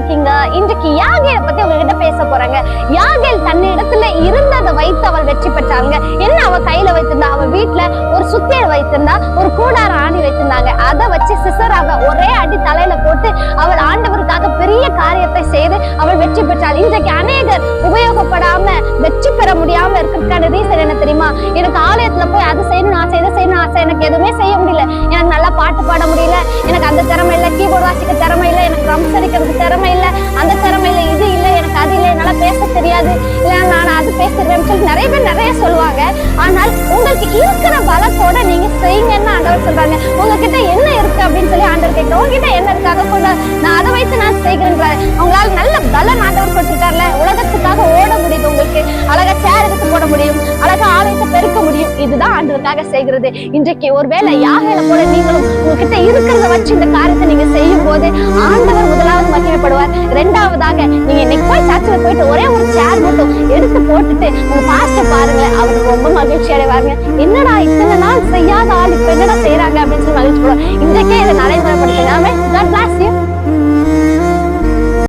இருக்கீங்க? இன்றைக்கு யாகேலை பத்தி உங்ககிட்ட பேச போறாங்க. யாகேல் தன்னிடத்துல இருந்ததை வைத்து அவள் வெற்றி பெற்றாங்க. என்ன அவ கையில வைத்திருந்தா? அவ வீட்டுல ஒரு சுத்தியல் வைத்திருந்தா, ஒரு கூடார ஆணி வைத்திருந்தாங்க. அதை வச்சு சிசராவை ஒரே அடி தலையில போட்டு அவள் ஆண்டவருக்காக பெரிய காரியத்தை செய்து அவள் வெற்றி பெற்றாள். இன்றைக்கு அநேகர் உபயோகப்படாம வெற்றி பெற முடியாம இருக்கிறதுக்கான ரீசன் என்ன தெரியுமா? எனக்கு ஆலயத்துல போய் அது செய்யணும் ஆசை, இதை செய்யணும் ஆசை, எனக்கு எதுவுமே செய்ய முடியல, எனக்கு நல்லா பாட்டு பாட முடியல, எனக்கு அந்த திறமை இல்லை, கீபோர்டு வாசிக்க திறமை இல்லை, எனக்கு ட்ரம்ஸ் அடிக்கிறதுக்கு திறமை இல்லை, அந்த திறமை இல்லை, இது இல்லை, எனக்கு அது இல்லை, என்னால பேச தெரியாது, இல்ல நான் அது பேசுறேன்னு சொல்லி நிறைய பேர் நிறைய சொல்லுவாங்க. ஆனால் உங்களுக்கு இருக்கிற பலத்தோட நீங்க செய்யுங்கன்னு ஆண்டவர் சொல்றாங்க. உங்ககிட்ட என்ன இருக்கு அப்படின்னு சொல்லி ஆண்டவர் கேட்கிறேன். உங்ககிட்ட என்ன இருக்காக கொண்டு நான் அதை வைத்து நான் செய்கிறேன். அவங்களால நல்ல பலம் ஆண்டவர் கொடுத்துருக்காருல. உலகத்துக்காக ஓட முடியுது, உங்களுக்கு அழகா சேர் எடுத்து போட முடியும், அழகா ஆலயத்தை பெருக்க முடியும். இதுதான் ஆண்டவருக்காக செய்கிறது. இன்றைக்கு ஒருவேளை யாகேலை போல நீங்களும் உங்ககிட்ட இருக்கிறத வச்சு இந்த காரியத்தை நீங்க செய்யும் போது ஆண்டவர் முதலாவது மகிமைப்படுவார். இரண்டாவதாக நீங்க இன்னைக்கு போய் சர்ச்சில் போயிட்டு ஒரே ஒரு சேர் மட்டும் எடுத்து போட்டுட்டு உங்க பாஸ்டர் பாருங்களேன், அவருக்கு ரொம்ப மகிழ்ச்சி அடைவாங்க. என்னடா இத்தனை நாள் செய்யாத ஆள் இப்ப என்னடா செய்யறாங்க அப்படின்னு சொல்லி மகிழ்ச்சி போடுவாங்க.